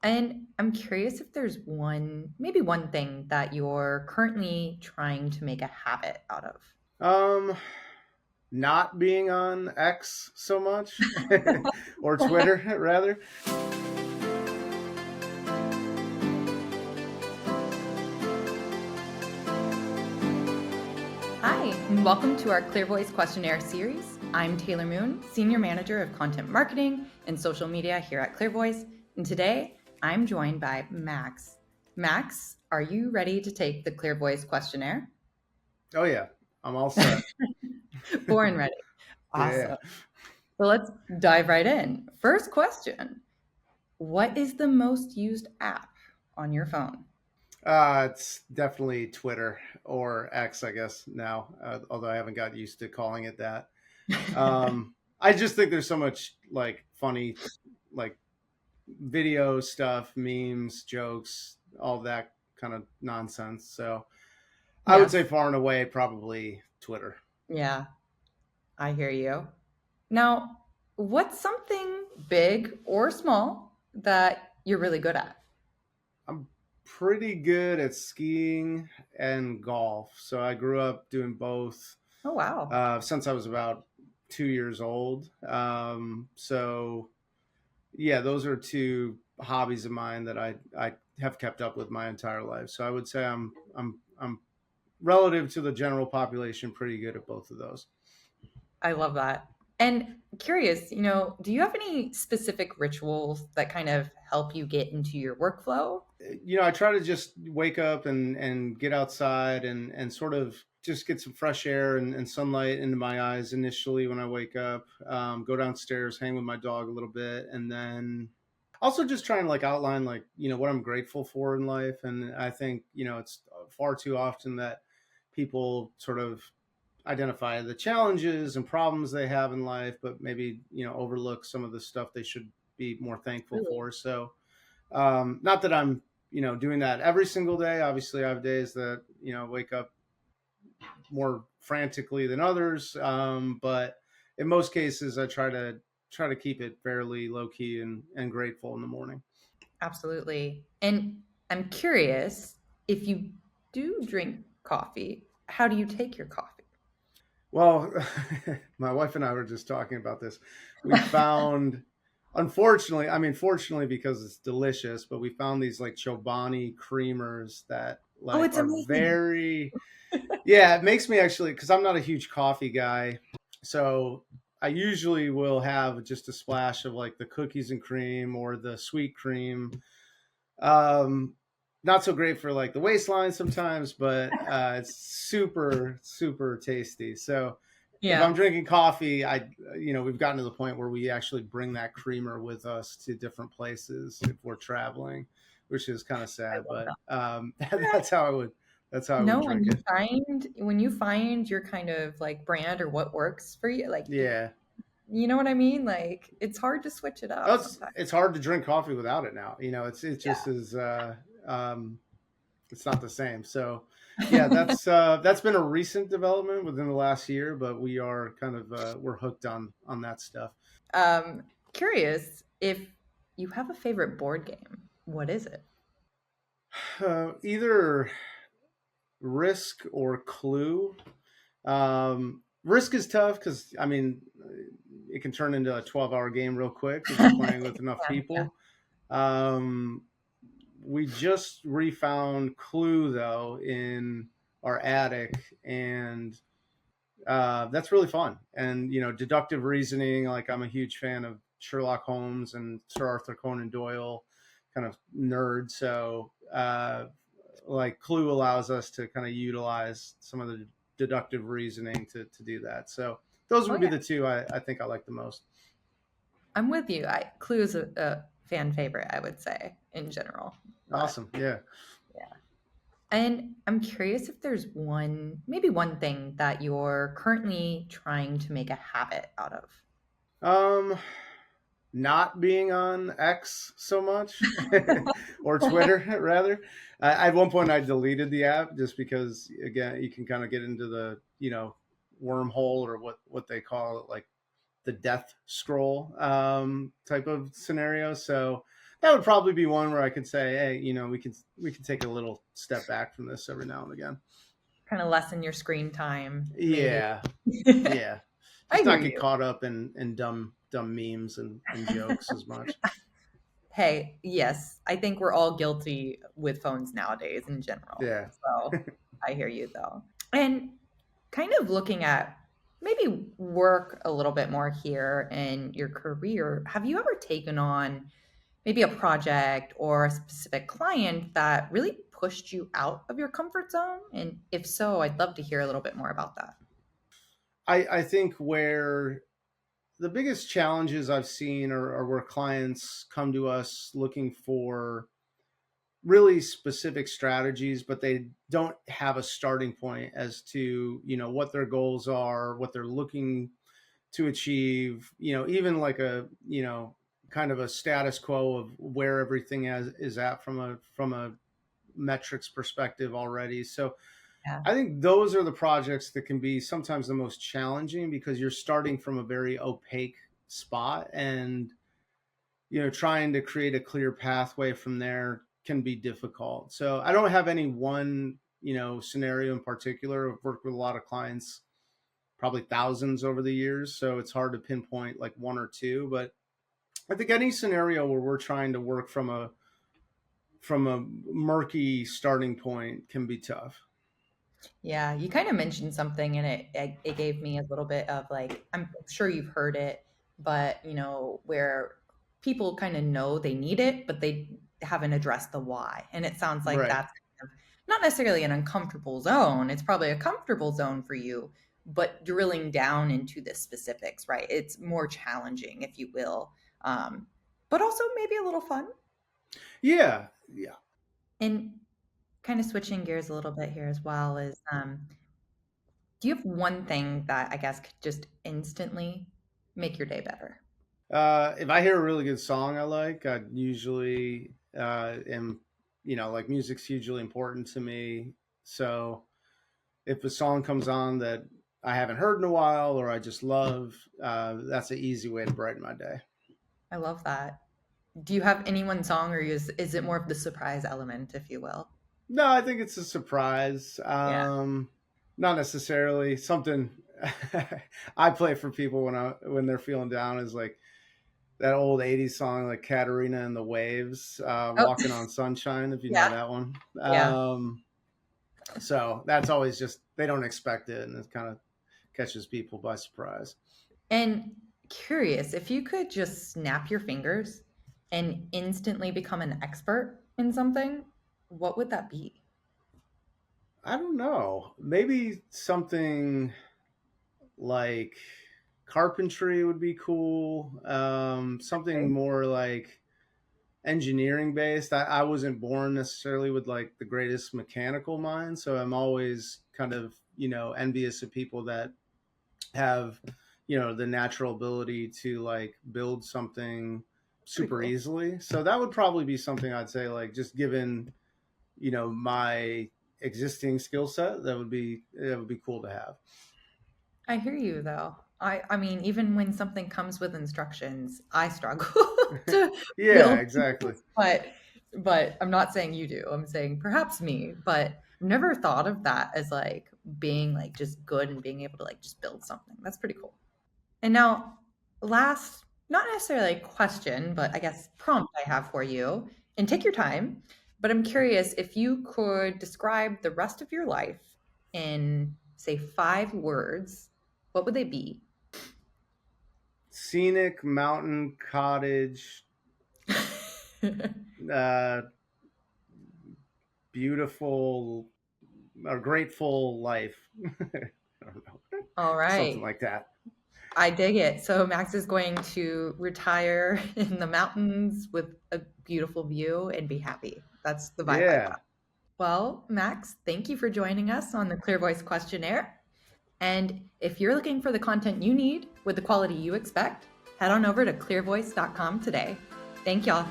And I'm curious if there's maybe one thing that you're currently trying to make a habit out of. Um, Not being on X so much, or Twitter rather. Hi, and welcome to our ClearVoice Questionnaire series. I'm Taylor Moon, Senior Manager of Content Marketing and Social Media here at ClearVoice. And today I'm joined by Max. Max, are you ready to take the ClearVoice Questionnaire? Oh yeah, I'm all set. Born ready. Yeah. Awesome. So let's dive right in. First question. What is the most used app on your phone? It's definitely Twitter or X, I guess now. Although I haven't got used to calling it that. I just think there's so much like funny, like video stuff, memes, jokes, all that kind of nonsense. So I would Yeah, say far and away probably Twitter. yeah, I hear you. Now, what's something big or small that you're really good at? I'm pretty good at skiing and golf. So I grew up doing both Oh, wow. since I was about 2 years old. So yeah, those are two hobbies of mine that I have kept up with my entire life. So I would say I'm relative to the general population pretty good at both of those. I love that. And curious, do you have any specific rituals that kind of help you get into your workflow? I try to just wake up and get outside and sort of just get some fresh air and sunlight into my eyes initially when I wake up. Go downstairs, hang with my dog a little bit, and then also just trying to like outline like what I'm grateful for in life. And I think it's far too often that people sort of identify the challenges and problems they have in life, but maybe overlook some of the stuff they should be more thankful Really? for. So not that I'm, doing that every single day. Obviously, I have days that wake up more frantically than others, but in most cases, I try to keep it fairly low key and grateful in the morning. Absolutely. And I'm curious if you do drink coffee, how do you take your coffee? Well, my wife and I were just talking about this. We found, unfortunately, I mean, fortunately because it's delicious, but we found these like Chobani creamers that Oh, like it's are amazing. very, yeah, it makes me actually, because I'm not a huge coffee guy. So I usually will have just a splash of like the cookies and cream or the sweet cream. Um, Not so great for like the waistline sometimes, but it's super, super tasty. So if I'm Yeah. drinking coffee, we've gotten to the point where we actually bring that creamer with us to different places if we're traveling, which is kind of I sad, love but that. that's how I would No, drink it. when you find your kind of like brand or what works for you, like Yeah. you know what I mean? Like it's hard to switch it Oh, up sometimes. it's hard to drink coffee without it now. It just Yeah. is. Um, it's not the same. So, yeah, that's been a recent development within the last year, but we are kind of we're hooked on that stuff. um, Curious if you have a favorite board game. What is it? Either Risk or Clue. Risk is tough because I mean, it can turn into a 12-hour game real quick if you're playing with enough Yeah, yeah. people. Um, we just refound Clue though in our attic, and that's really fun. And deductive reasoning. Like I'm a huge fan of Sherlock Holmes and Sir Arthur Conan Doyle, kind of nerd. So like Clue allows us to kind of utilize some of the deductive reasoning to do that. So those Oh would be yeah, the two I think I like the most. I'm with you. Clue is a fan favorite, I would say in general. But Awesome. Yeah. yeah. And I'm curious if there's maybe one thing that you're currently trying to make a habit out of. Um, Not being on X so much, or Twitter rather. At one point, I deleted the app just because, again, you can kind of get into the wormhole, or what they call it, like the death scroll type of scenario. So that would probably be one where I could say, hey, we can take a little step back from this every now and again. Kind of lessen your screen time, maybe. Yeah, yeah. I Just hear not get you. caught up in dumb memes and jokes as much. Hey, yes, I think we're all guilty with phones nowadays in general. Yeah. So I hear you though. And kind of looking at maybe work a little bit more here in your career, have you ever taken on maybe a project or a specific client that really pushed you out of your comfort zone? And if so, I'd love to hear a little bit more about that. I think where the biggest challenges I've seen are where clients come to us looking for really specific strategies, but they don't have a starting point as to, what their goals are, what they're looking to achieve, even like kind of a status quo of where everything is at from a metrics perspective already. So Yeah. I think those are the projects that can be sometimes the most challenging because you're starting from a very opaque spot, and trying to create a clear pathway from there can be difficult. So I don't have any one scenario in particular. I've worked with a lot of clients, probably thousands over the years, so it's hard to pinpoint like one or two. But I think any scenario where we're trying to work from a murky starting point can be tough. Yeah, you kind of mentioned something and it gave me a little bit of like, I'm sure you've heard it, but where people kind of know they need it, but they haven't addressed the why. And it sounds like Right. that's kind of not necessarily an uncomfortable zone. It's probably a comfortable zone for you, but drilling down into the specifics, right? It's more challenging, if you will. But also maybe a little fun. Yeah. Yeah. And kind of switching gears a little bit here as well is do you have one thing that I guess could just instantly make your day better? If I hear a really good song I like, I usually am, like music's hugely important to me. So if a song comes on that I haven't heard in a while or I just love, that's an easy way to brighten my day. I love that. Do you have any one song, or is it more of the surprise element, if you will? No, I think it's a surprise. Yeah. Not necessarily something I play for people when they're feeling down is like that old 80s song like Katarina and the Waves, Oh, Walking on Sunshine, if you know yeah. that one. Yeah. So that's always just, they don't expect it, and it kind of catches people by surprise. And curious, if you could just snap your fingers and instantly become an expert in something, what would that be? I don't know. Maybe something like carpentry would be cool. Something Okay. more like engineering based. I wasn't born necessarily with like the greatest mechanical mind, so I'm always kind of envious of people that have the natural ability to like build something Pretty super cool. easily. So that would probably be something I'd say, like, just given my existing skill set, that would be cool to have. I hear you though. I mean, even when something comes with instructions, I struggle to Yeah, build exactly. things. But I'm not saying you do. I'm saying perhaps me, but I've never thought of that as like being like just good and being able to like just build something. That's pretty cool. And now last, not necessarily a question, but I guess prompt I have for you, and take your time, but I'm curious if you could describe the rest of your life in say 5 words, what would they be? Scenic mountain cottage, uh, beautiful or grateful life. I don't know, All something right. like that. I dig it. So Max is going to retire in the mountains with a beautiful view and be happy. That's the vibe I got. Yeah. Well, Max, thank you for joining us on the ClearVoice Questionnaire. And if you're looking for the content you need with the quality you expect, head on over to clearvoice.com today. Thank y'all.